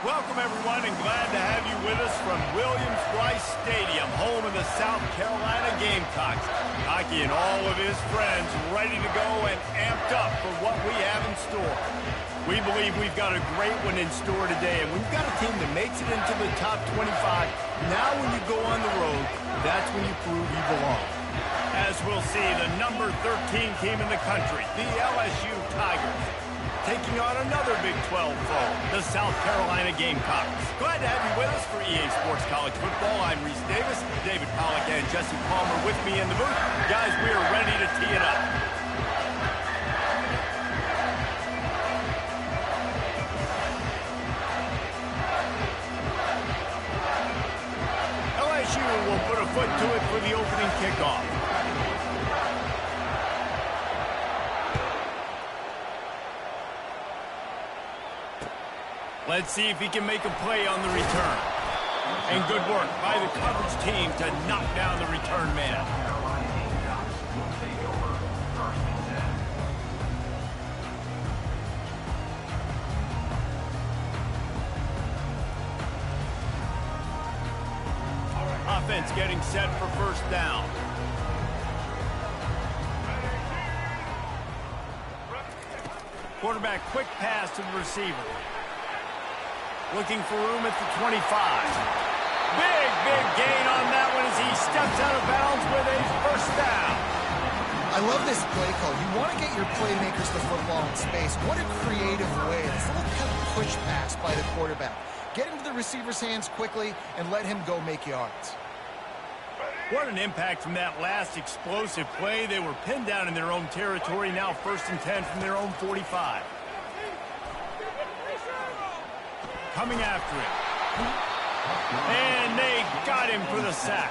Welcome, everyone, and glad to have you with us from Williams-Brice Stadium, home of the South Carolina Gamecocks. Hockey and all of his friends ready to go and amped up for what we have in store. We believe we've got a great one in store today, and we've got a team that makes it into the top 25. Now when you go on the road, that's when you prove you belong. As we'll see, the number 13 team in the country, the LSU Tigers, taking on another Big 12 foe, the South Carolina Gamecocks. Glad to have you with us for EA Sports College Football. I'm Reese Davis, David Pollack and Jesse Palmer with me in the booth. Guys, we are ready to tee it up. LSU will put a foot to it for the opening kickoff. Let's see if he can make a play on the return. And good work by the coverage team to knock down the return man. Offense getting set for first down. Quarterback quick pass to the receiver. Looking for room at the 25. Big gain on that one as he steps out of bounds with a first down. I love this play call. You want to get your playmakers the football in space. What a creative way. This little kind of push pass by the quarterback. Get into the receiver's hands quickly and let him go make yards. What an impact from that last explosive play. They were pinned down in their own territory. Now 1st and 10 from their own 45. Coming after him. And they got him for the sack.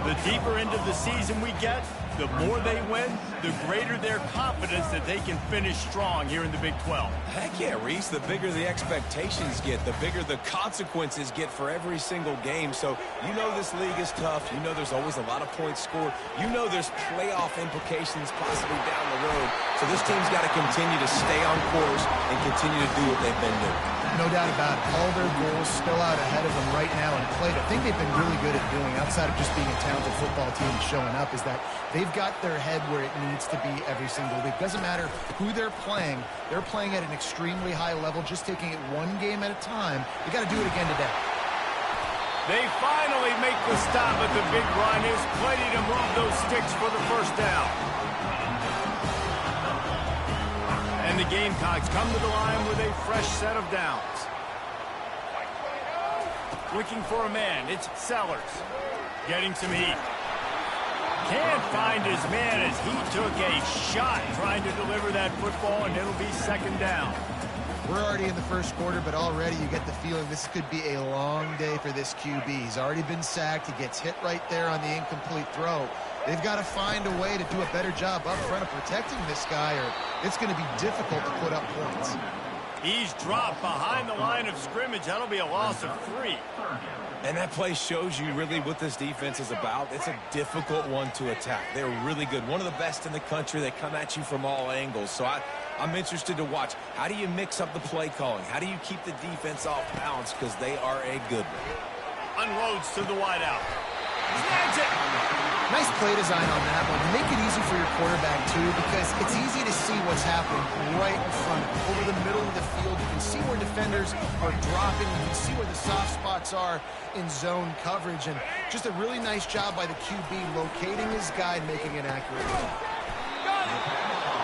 The deeper into the season we get, the more they win, the greater their confidence that they can finish strong here in the Big 12. Heck yeah, Reese. The bigger the expectations get, the bigger the consequences get for every single game. So you know this league is tough. You know there's always a lot of points scored. You know there's playoff implications possibly down the road. So this team's got to continue to stay on course and continue to do what they've been doing. No doubt about it. All their goals still out ahead of them right now in play. The thing they've been really good at doing, outside of just being a talented football team and showing up, is that they've got their head where it needs to be every single week. Doesn't matter who they're playing at an extremely high level, just taking it one game at a time. They got to do it again today. They finally make the stop at the big run. Is plenty to move those sticks for the first down. And the Gamecocks come to the line with a fresh set of downs. Looking for a man, it's Sellers. Getting some heat. Can't find his man as he took a shot trying to deliver that football, and it'll be second down. We're already in the first quarter, but already you get the feeling this could be a long day for this QB. He's already been sacked. He gets hit right there on the incomplete throw. They've got to find a way to do a better job up front of protecting this guy, or it's going to be difficult to put up points. He's dropped behind the line of scrimmage. That'll be a loss of 3. And that play shows you really what this defense is about. It's a difficult one to attack. They're really good. One of the best in the country. They come at you from all angles. So I'm interested to watch. How do you mix up the play calling? How do you keep the defense off balance? Because they are a good one. Unloads to the wideout. Snags it. Nice play design on that one. Make it easy for your quarterback, too, because it's easy to see what's happening right in front of you. Over the middle of the field, you can see where defenders are dropping. You can see where the soft spots are in zone coverage. And just a really nice job by the QB locating his guy and making an accurate throw.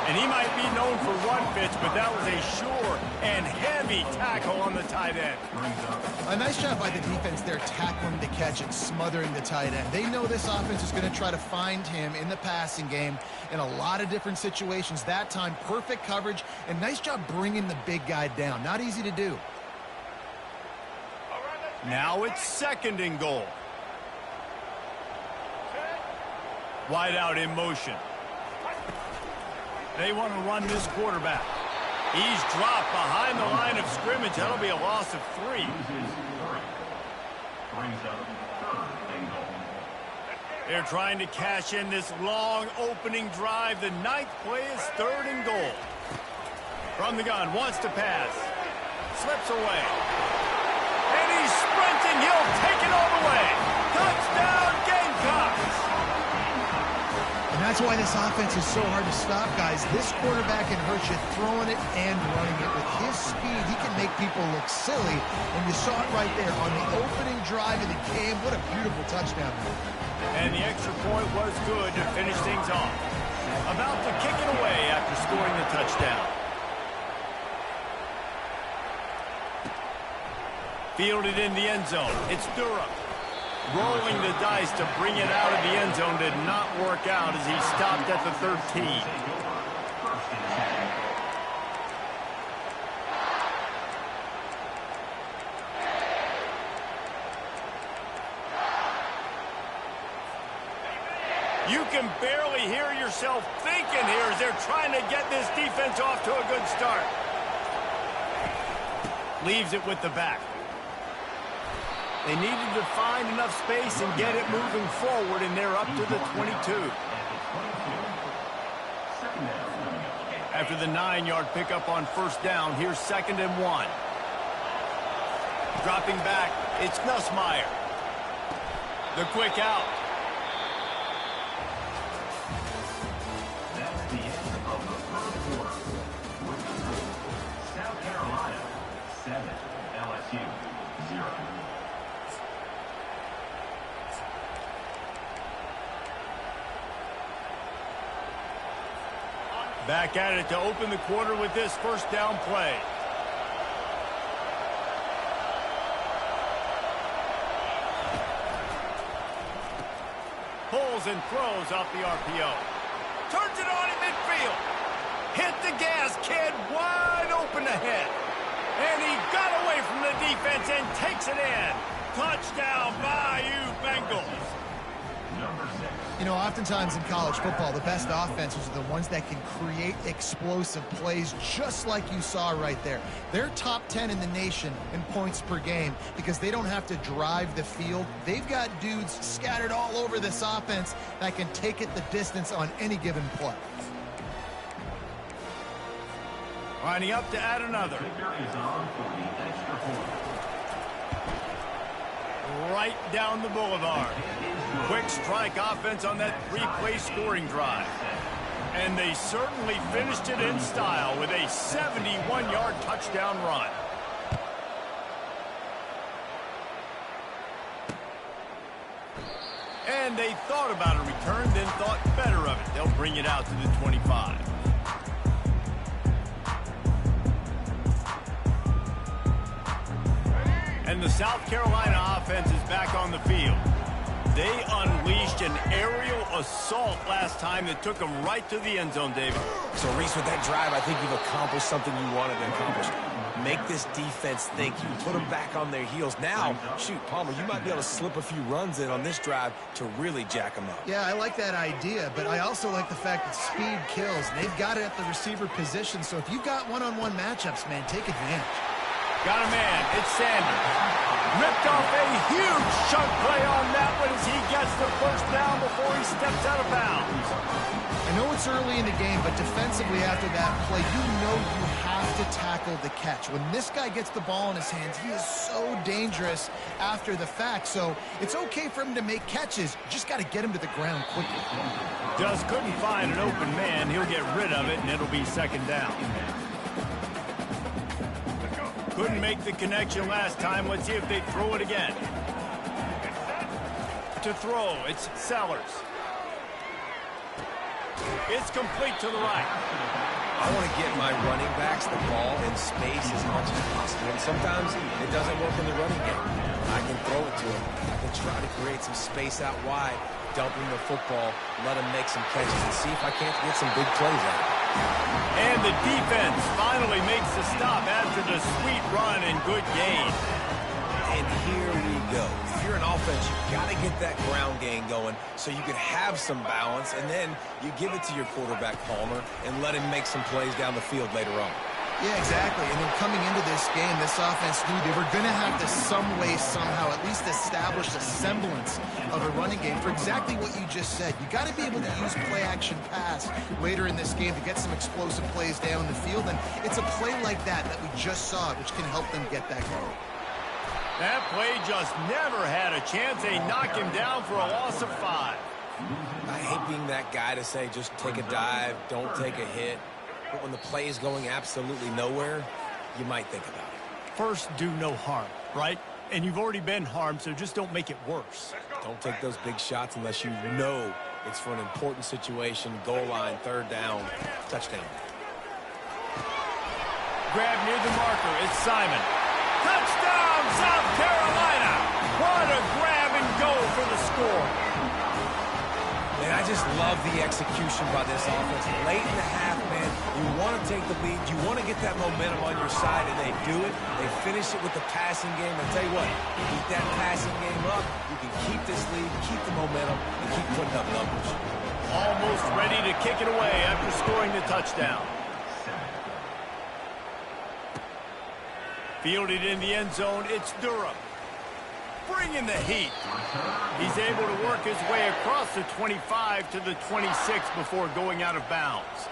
And he might be known for run fits, but that was a sure and heavy tackle on the tight end. A nice job by the defense there, tackling the catch and smothering the tight end. They know this offense is going to try to find him in the passing game in a lot of different situations. That time, perfect coverage, and nice job bringing the big guy down. Not easy to do. Now it's second and goal. Wide out in motion. They want to run this quarterback. He's dropped behind the line of scrimmage. That'll be a loss of 3. They're trying to cash in this long opening drive. The 9th play is 3rd and goal. From the gun, wants to pass. Slips away. why this offense is so hard to stop, guys. This quarterback can hurt you throwing it and running it. With his speed, he can make people look silly, and you saw it right there on the opening drive of the game. What a beautiful touchdown. And the extra point was good to finish things off. About to kick it away after scoring the touchdown. Fielded in the end zone. It's Durham. Rolling the dice to bring it out of the end zone did not work out as he stopped at the 13. You can barely hear yourself thinking here as they're trying to get this defense off to a good start. Leaves it with the back. They needed to find enough space and get it moving forward, and they're up to the 22. After the 9-yard pickup on first down, here's 2nd and 1. Dropping back, it's Nussmeier. The quick out. That's the end of the first quarter. South Carolina 7, LSU 0. Back at it to open the quarter with this first down play. Pulls and throws off the RPO. Turns it on in midfield. Hit the gas, kid. Wide open ahead. And he got away from the defense and takes it in. Touchdown, Bayou Bengals. You know, oftentimes in college football, the best offenses are the ones that can create explosive plays, just like you saw right there. They're top 10 in the nation in points per game because they don't have to drive the field. They've got dudes scattered all over this offense that can take it the distance on any given play. Lining up to add another. Right down the boulevard. Quick strike offense on that 3-play scoring drive. And they certainly finished it in style with a 71-yard touchdown run. And they thought about a return, then thought better of it. They'll bring it out to the 25. And the South Carolina offense is back on the field. They unleashed an aerial assault last time that took them right to the end zone, David. So, Reese, with that drive, I think you've accomplished something you wanted to accomplish. Make this defense think. You put them back on their heels. Now, shoot, Palmer, you might be able to slip a few runs in on this drive to really jack them up. Yeah, I like that idea, but I also like the fact that speed kills. They've got it at the receiver position, so if you've got one-on-one matchups, man, take advantage. Got a man. It's Sanders. Ripped off a huge chunk play on that one as he gets the first down before he steps out of bounds. I know it's early in the game, but defensively after that play, you know you have to tackle the catch. When this guy gets the ball in his hands, he is so dangerous after the fact. So it's okay for him to make catches. You just got to get him to the ground quickly. Just couldn't find an open man. He'll get rid of it, and it'll be 2nd down. Couldn't make the connection last time. Let's see if they throw it again. To throw, it's Sellers. It's complete to the right. I want to get my running backs the ball in space as much as possible. And sometimes it doesn't work in the running game. I can throw it to him. I can try to create some space out wide, dump him the football, let him make some catches, and see if I can't get some big plays out of it. And the defense finally makes the stop after the sweet run and good gain. And here we go. If you're an offense, you've got to get that ground game going so you can have some balance, and then you give it to your quarterback, Palmer, and let him make some plays down the field later on. Yeah, exactly. And then coming into this game, this offense knew they were going to have to some way, somehow, at least establish a semblance of a running game for exactly what you just said. You got to be able to use play-action pass later in this game to get some explosive plays down the field. And it's a play like that we just saw, which can help them get that goal. That play just never had a chance. They knock him down for a loss of 5. I hate being that guy to say just take a dive, don't take a hit. But when the play is going absolutely nowhere, you might think about it. First, do no harm, right? And you've already been harmed, so just don't make it worse. Don't take those big shots unless you know it's for an important situation, goal line, third down, touchdown. Grab near the marker. It's Simon. Touchdown, South Carolina! What a grab and go for the score. Man, I just love the execution by this offense. Late in the half, man, you want to take the lead. You want to get that momentum on your side, and they do it. They finish it with the passing game. I tell you what, you keep that passing game up, you can keep this lead, keep the momentum, and keep putting up numbers. Almost ready to kick it away after scoring the touchdown. Fielded in the end zone, it's Durham. Bringing the heat. He's able to work his way across the 25 to the 26 before going out of bounds.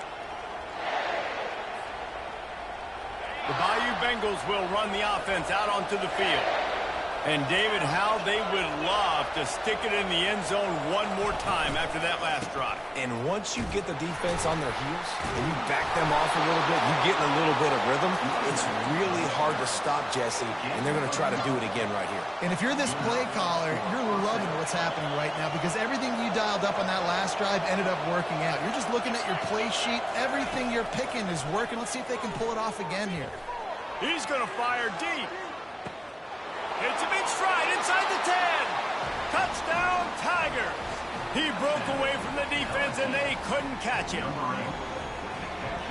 The Bayou Bengals will run the offense out onto the field. And David, how they would love to stick it in the end zone one more time after that last drive. And once you get the defense on their heels and you back them off a little bit, you get in a little bit of rhythm, it's really hard to stop Jesse, and they're going to try to do it again right here. And if you're this play caller, you're loving what's happening right now because everything you dialed up on that last drive ended up working out. You're just looking at your play sheet. Everything you're picking is working. Let's see if they can pull it off again here. He's going to fire deep. It's a big stride inside the 10. Touchdown, Tigers. He broke away from the defense, and they couldn't catch him.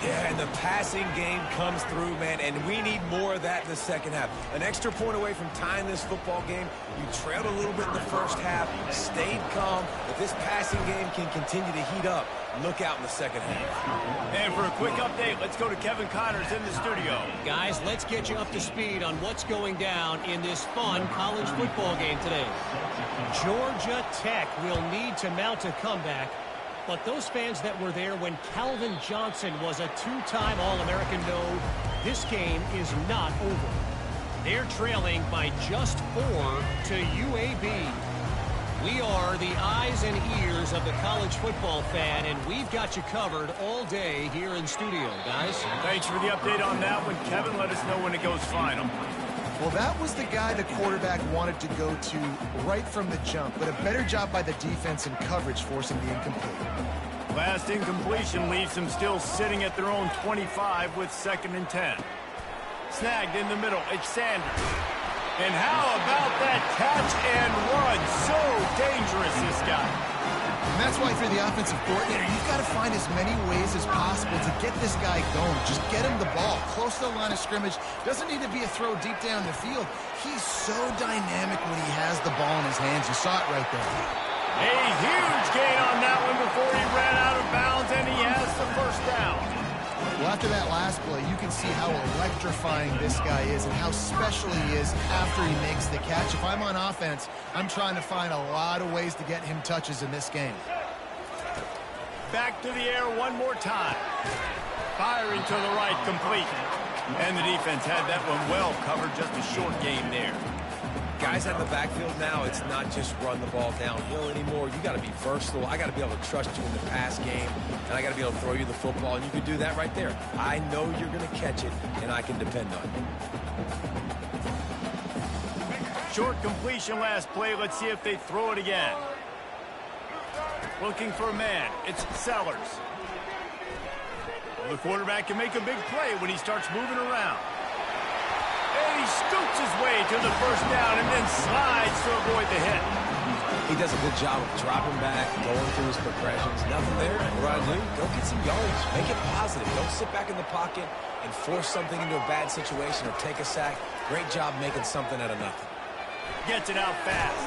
Yeah, and the passing game comes through, man, and we need more of that in the second half. An extra point away from tying this football game. You trailed a little bit in the first half, stayed calm. If this passing game can continue to heat up, look out in the second half. And for a quick update, let's go to Kevin Connors in the studio. Guys, let's get you up to speed on what's going down in this fun college football game today. Georgia Tech will need to mount a comeback, but those fans that were there when Calvin Johnson was a two-time All-American know this game is not over. They're trailing by just 4 to UAB. We are the eyes and ears of the college football fan, and we've got you covered all day here in studio, guys. Thanks for the update on that one, Kevin. Let us know when it goes final. Well, that was the guy the quarterback wanted to go to right from the jump, but a better job by the defense and coverage forcing the incomplete. Last incompletion leaves them still sitting at their own 25 with 2nd and 10. Snagged in the middle, it's Sanders. And how about that catch and run? So dangerous, this guy. And that's why for the offensive coordinator, you've got to find as many ways as possible to get this guy going. Just get him the ball close to the line of scrimmage. Doesn't need to be a throw deep down the field. He's so dynamic when he has the ball in his hands. You saw it right there. A huge gain on that one before he ran out of bounds, and he has the first down. Well, after that last play, you can see how electrifying this guy is and how special he is after he makes the catch. If I'm on offense, I'm trying to find a lot of ways to get him touches in this game. Back to the air one more time. Firing to the right, complete. And the defense had that one well covered, just a short game there. Guys out in the backfield now, it's not just run the ball downhill anymore. You got to be versatile. I got to be able to trust you in the pass game, and I got to be able to throw you the football, and you can do that right there. I know you're going to catch it, and I can depend on you. Short completion last play. Let's see if they throw it again. Looking for a man. It's Sellers. Well, the quarterback can make a big play when he starts moving around. And he scoots his way to the first down and then slides to avoid the hit. He does a good job of dropping back, going through his progressions. Nothing there. What I do, go get some yards. Make it positive. Don't sit back in the pocket and force something into a bad situation or take a sack. Great job making something out of nothing. Gets it out fast.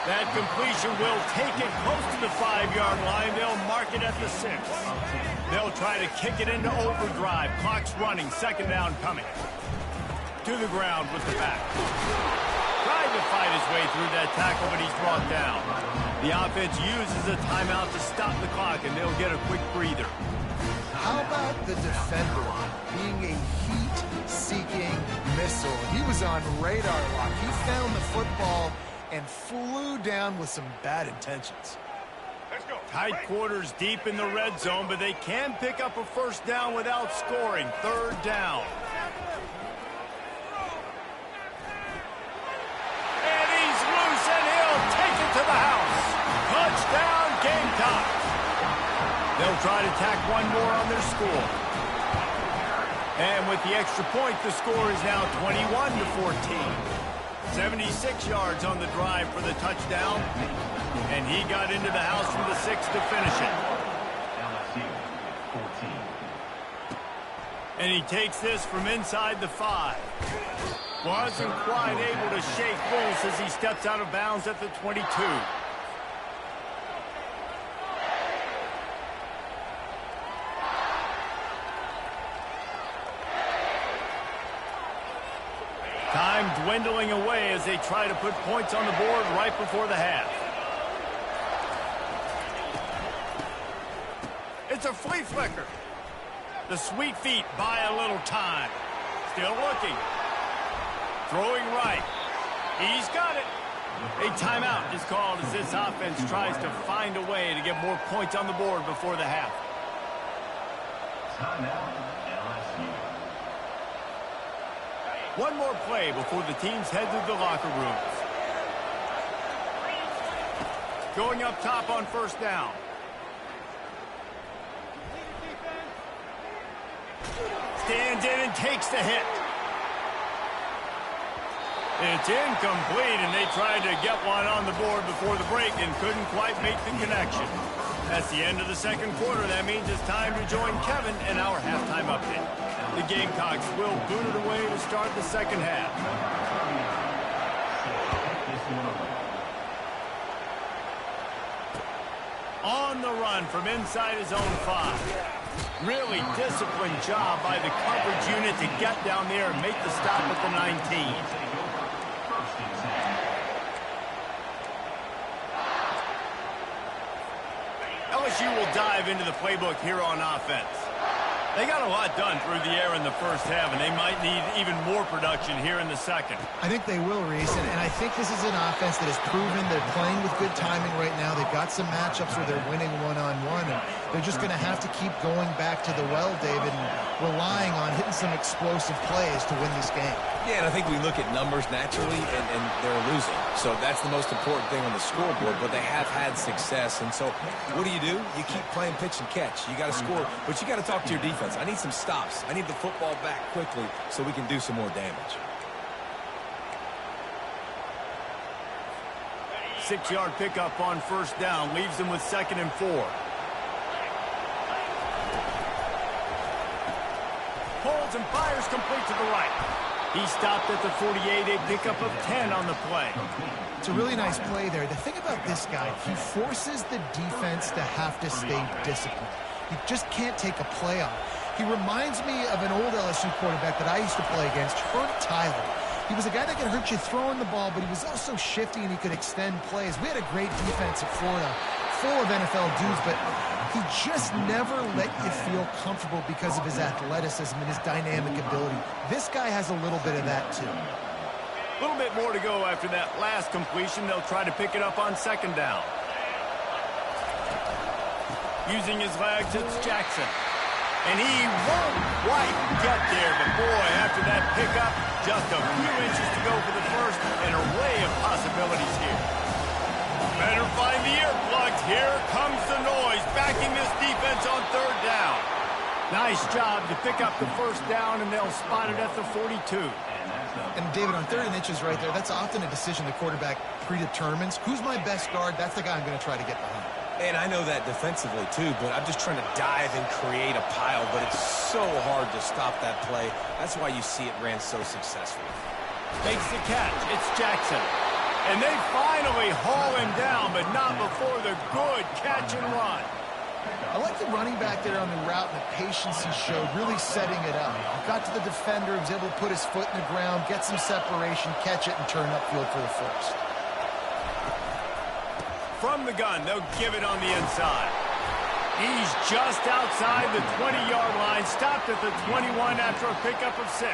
That completion will take it close to the 5-yard line. They'll mark it at the 6. They'll try to kick it into overdrive. Clock's running. 2nd down coming. To the ground with the back. Tried to fight his way through that tackle, but he's brought down. The offense uses a timeout to stop the clock, and they'll get a quick breather. How about the defender being a heat-seeking missile? He was on radar lock. He found the football and flew down with some bad intentions. Tight quarters deep in the red zone, but they can pick up a first down without scoring. Third down. And he's loose, and he'll take it to the house. Touchdown, Gamecocks. They'll try to tack one more on their score. And with the extra point, the score is now 21-14. 76 yards on the drive for the touchdown. And he got into the house from the 6 to finish it. LSU 14. And he takes this from inside the 5. Wasn't quite able to shake loose as he steps out of bounds at the 22. Time dwindling away as they try to put points on the board right before the half. It's a flea flicker. The sweet feet buy a little time. Still looking. Throwing right. He's got it. A timeout is called as this offense tries to find a way to get more points on the board before the half. Timeout, LSU. One more play before the teams head to the locker rooms. Going up top on first down. Stands in and takes the hit. It's incomplete, and they tried to get one on the board before the break and couldn't quite make the connection. That's the end of the second quarter. That means it's time to join Kevin in our halftime update. The Gamecocks will boot it away to start the second half. On the run from inside his own 5. Really disciplined job by the coverage unit to get down there and make the stop at the 19. LSU will dive into the playbook here on offense. They got a lot done through the air in the first half, and they might need even more production here in the second. I think they will, Reese, and I think this is an offense that has proven they're playing with good timing right now. They've got some matchups where they're winning one-on-one, and they're just going to have to keep going back to the well, David, and relying on hitting some explosive plays to win this game. Yeah, and I think we look at numbers naturally, and they're losing. So that's the most important thing on the scoreboard, but they have had success. And so what do? You keep playing pitch and catch. You got to score, but you got to talk to your defense. I need some stops. I need the football back quickly so we can do some more damage. 6-yard pickup on first down leaves them with 2nd and 4. Pulls and fires complete to the right. He stopped at the 48, a pickup of 10 on the play. It's a really nice play there. The thing about this guy, he forces the defense to have to stay disciplined. He just can't take a play off. He reminds me of an old LSU quarterback that I used to play against, Herb Tyler. He was a guy that could hurt you throwing the ball, but he was also shifty and he could extend plays. We had a great defense at Florida, full of NFL dudes, but he just never let you feel comfortable because of his athleticism and his dynamic ability. This guy has a little bit of that, too. A little bit more to go after that last completion. They'll try to pick it up on 2nd down. Using his legs, it's Jackson. And he won't quite get there, but boy, after that pickup, just a few inches to go for the first, an array of possibilities here. Better find the earplugs. Here comes the noise, backing this defense on 3rd down. Nice job to pick up the first down, and they'll spot it at the 42. And David, on 3rd and inches right there, that's often a decision the quarterback predetermines. Who's my best guard? That's the guy I'm going to try to get behind. And I know that defensively, too, but I'm just trying to dive and create a pile, but it's so hard to stop that play. That's why you see it ran so successfully. Makes the catch. It's Jackson. And they finally haul him down, but not before the good catch and run. I like the running back there on the route and the patience he showed, really setting it up. Got to the defender, was able to put his foot in the ground, get some separation, catch it, and turn upfield for the first. From the gun, they'll give it on the inside. He's just outside the 20-yard line, stopped at the 21 after a pickup of 6.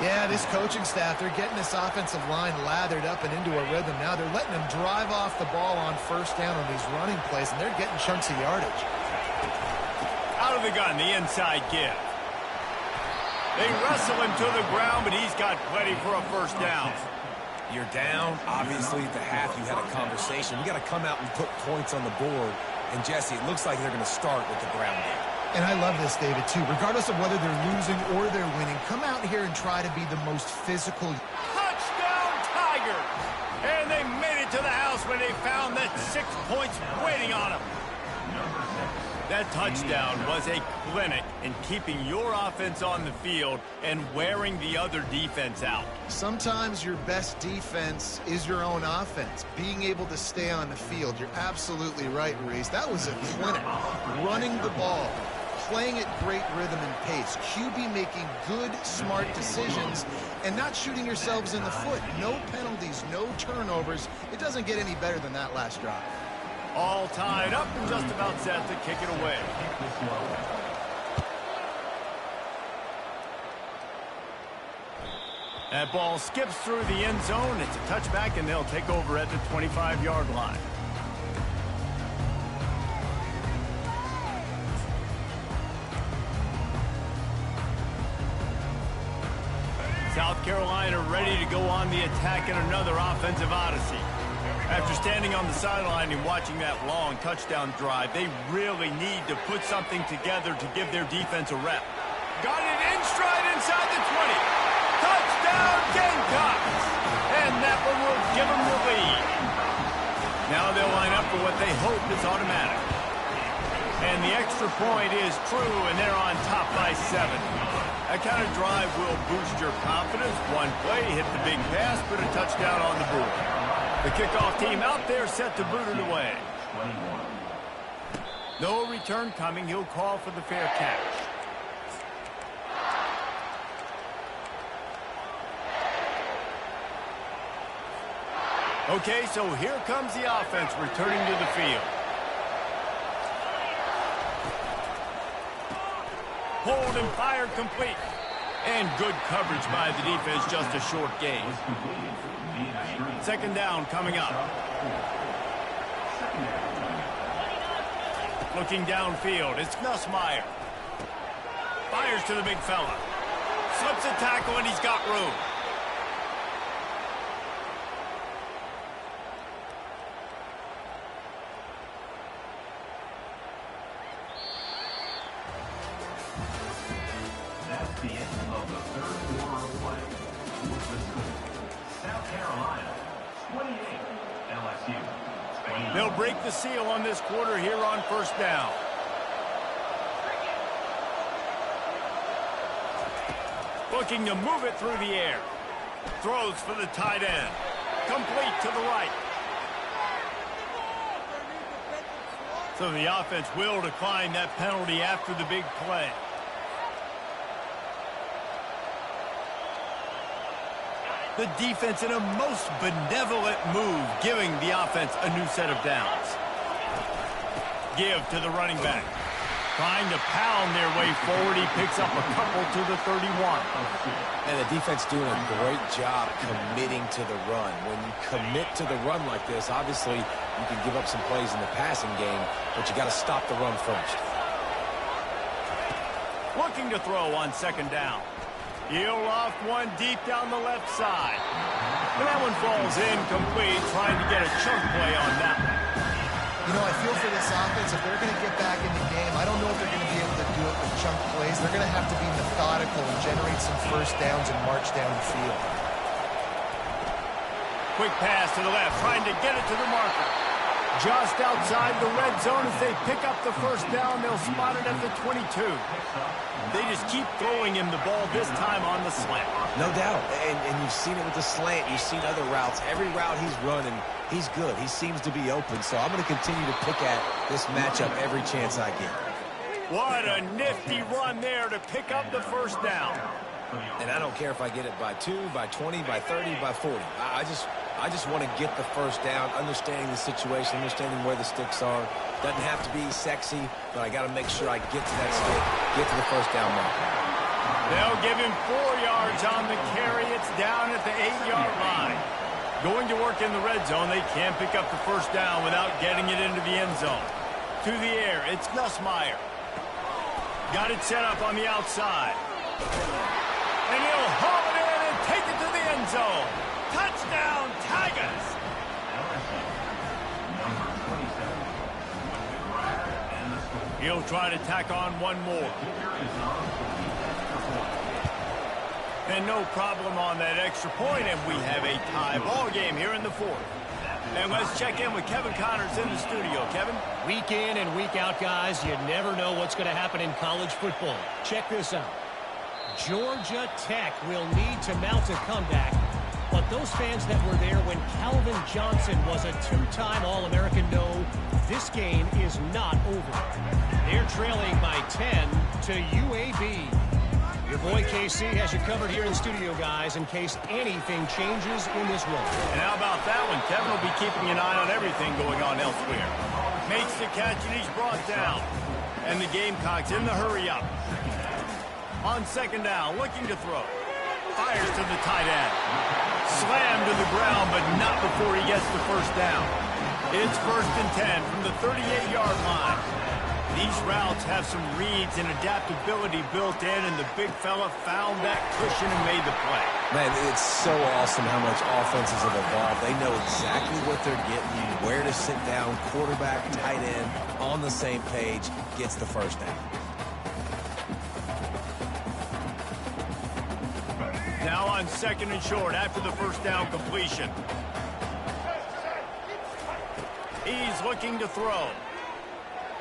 Yeah, this coaching staff, they're getting this offensive line lathered up and into a rhythm. Now they're letting them drive off the ball on first down on these running plays, and they're getting chunks of yardage. Out of the gun, the inside give. They wrestle him to the ground, but he's got plenty for a first down. You're down. Obviously, at the half, you had a conversation. You got to come out and put points on the board. And, Jesse, it looks like they're going to start with the ground game. And I love this, David, too. Regardless of whether they're losing or they're winning, come out here and try to be the most physical. Touchdown, Tigers! And they made it to the house when they found that 6 points waiting on them. That touchdown was a clinic in keeping your offense on the field and wearing the other defense out. Sometimes your best defense is your own offense, being able to stay on the field. You're absolutely right, Reese. That was a clinic. Running the ball, playing at great rhythm and pace, QB making good, smart decisions, and not shooting yourselves in the foot. No penalties, no turnovers. It doesn't get any better than that last drive. All tied up and just about set to kick it away. That ball skips through the end zone. It's a touchback, and they'll take over at the 25-yard line. South Carolina ready to go on the attack in another offensive odyssey. After standing on the sideline and watching that long touchdown drive, they really need to put something together to give their defense a rep. Got it in stride inside the 20. Touchdown, Gamecocks! And that one will give them the lead. Now they'll line up for what they hope is automatic. And the extra point is true, and they're on top by 7. That kind of drive will boost your confidence. One play, hit the big pass, put a touchdown on the board. The kickoff team out there set to boot it away. No return coming. He'll call for the fair catch. Okay, so here comes the offense returning to the field. Hold and fire complete. And good coverage by the defense, just a short gain. Second down coming up. Looking downfield, it's Nussmeier. Fires to the big fella. Slips a tackle and he's got room. That's the end of the third quarter of play. With the score, South Carolina 28, LSU 20. They'll break the seal on this quarter here on first down. Looking to move it through the air. Throws for the tight end. Complete to the right. So the offense will decline that penalty after the big play. The defense in a most benevolent move, giving the offense a new set of downs. Give to the running back. Trying to pound their way forward. He picks up a couple to the 31. And the defense doing a great job committing to the run. When you commit to the run like this, obviously you can give up some plays in the passing game, but you got to stop the run first. Looking to throw on second down. He'll off one deep down the left side. And that one falls incomplete, trying to get a chunk play on that one. You know, I feel for this offense, if they're going to get back in the game, I don't know if they're going to be able to do it with chunk plays. They're going to have to be methodical and generate some first downs and march down the field. Quick pass to the left, trying to get it to the marker. Just outside the red zone as they pick up the first down. They'll spot it at the 22. They just keep throwing him the ball, this time on the slant. No doubt. And you've seen it with the slant. You've seen other routes. Every route he's running, he's good. He seems to be open. So I'm going to continue to pick at this matchup every chance I get. What a nifty run there to pick up the first down. And I don't care if I get it by 2, by 20, by 30, by 40. I just want to get the first down, understanding the situation, understanding where the sticks are. Doesn't have to be sexy, but I got to make sure I get to that stick, get to the first down marker. They'll give him 4 yards on the carry. It's down at the 8-yard line. Going to work in the red zone, they can't pick up the first down without getting it into the end zone. To the air, it's Nussmeier. Got it set up on the outside. And he'll haul it in and take it to the end zone. Touchdown, Tigers! He'll try to tack on one more. And no problem on that extra point, and we have a tie ball game here in the fourth. And let's check in with Kevin Connors in the studio. Kevin? Week in and week out, guys, you never know what's going to happen in college football. Check this out. Georgia Tech will need to mount a comeback, but those fans that were there when Calvin Johnson was a 2-time All-American know this game is not over. They're trailing by 10 to UAB. Your boy KC has you covered here in studio, guys, in case anything changes in this one. And how about that one? Kevin will be keeping an eye on everything going on elsewhere. Makes the catch, and he's brought down. And the Gamecocks in the hurry-up. On second down, looking to throw. Fires to the tight end. Slammed to the ground, but not before he gets the first down. It's 1st and 10 from the 38-yard line. These routes have some reads and adaptability built in, and the big fella found that cushion and made the play. Man, it's so awesome how much offenses have evolved. They know exactly what they're getting, where to sit down, quarterback, tight end, on the same page, gets the first down. Now on 2nd and short after the first down completion. He's looking to throw.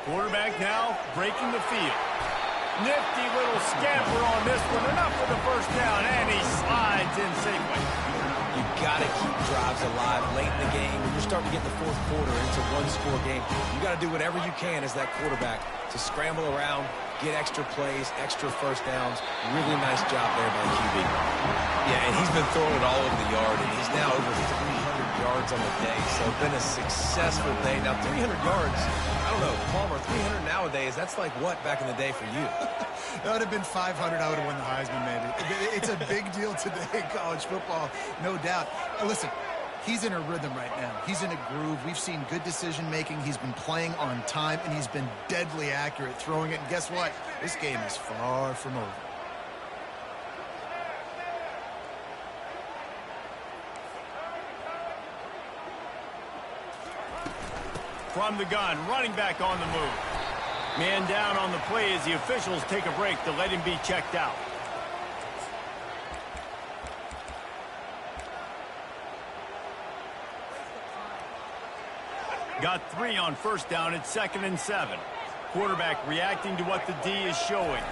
Quarterback now breaking the field. Nifty little scamper on this one. Enough for the first down, and he slides in safely. You got to keep drives alive late in the game. When you're starting to get in the fourth quarter into one-score game, you got to do whatever you can as that quarterback to scramble around, get extra plays, extra first downs. Really nice job there by QB. Yeah, and he's been throwing it all over the yard, and he's now over 300 yards on the day. So it's been a successful day. Now, 300 yards, I don't know, Palmer, 300 nowadays, that's like what back in the day for you? That would have been 500. I would have won the Heisman, maybe. It's a big deal today in college football, no doubt. Listen, he's in a rhythm right now. He's in a groove. We've seen good decision-making. He's been playing on time, and he's been deadly accurate throwing it. And guess what? This game is far from over. From the gun, running back on the move. Man down on the play as the officials take a break to let him be checked out. Got 3 on first down at 2nd and 7. Quarterback reacting to what the D is showing.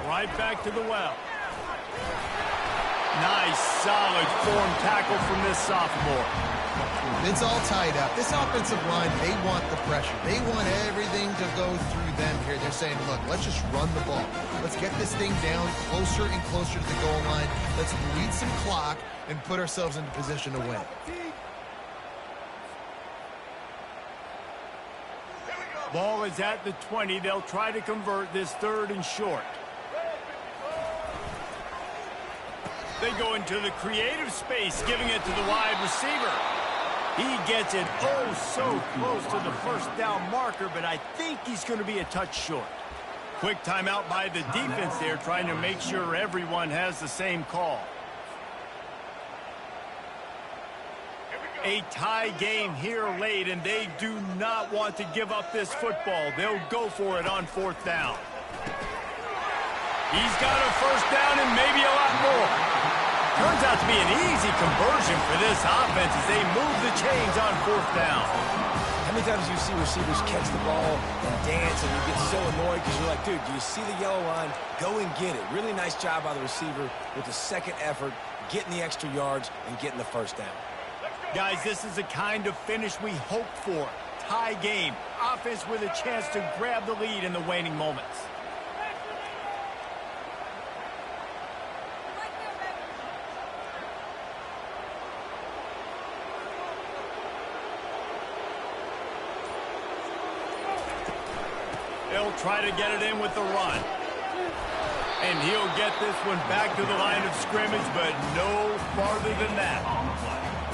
Right back to the well. Nice, solid form tackle from this sophomore. It's all tied up. This offensive line, they want the pressure. They want everything to go through them here. They're saying, look, let's just run the ball. Let's get this thing down closer and closer to the goal line. Let's bleed some clock and put ourselves into position to win. Ball is at the 20. They'll try to convert this 3rd and short. They go into the creative space, giving it to the wide receiver. He gets it oh so close to the first down marker, but I think he's going to be a touch short. Quick timeout by the defense there, trying to make sure everyone has the same call. A tie game here late, and they do not want to give up this football. They'll go for it on 4th down. He's got a first down and maybe a lot more. Turns out to be an easy conversion for this offense as they move the chains on 4th down. How many times do you see receivers catch the ball and dance and you get so annoyed because you're like, dude, do you see the yellow line? Go and get it. Really nice job by the receiver with the second effort, getting the extra yards and getting the first down. Guys, this is the kind of finish we hope for. Tie game. Offense with a chance to grab the lead in the waning moments. They'll try to get it in with the run. And he'll get this one back to the line of scrimmage, but no farther than that.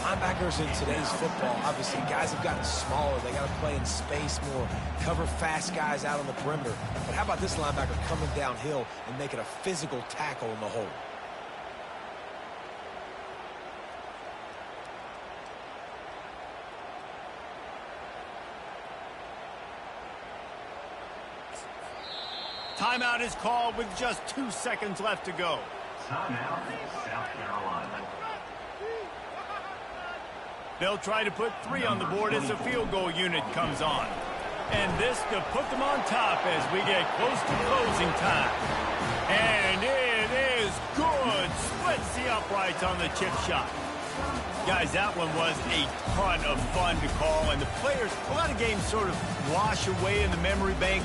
Linebackers in today's football, obviously, guys have gotten smaller. They got to play in space more, cover fast guys out on the perimeter. But how about this linebacker coming downhill and making a physical tackle in the hole? Timeout is called with just 2 seconds left to go. Timeout, South Carolina. They'll try to put 3 on the board as the field goal unit comes on. And this to put them on top as we get close to closing time. And it is good. Splits the uprights on the chip shot. Guys, that one was a ton of fun to call. And the players, a lot of games sort of wash away in the memory bank.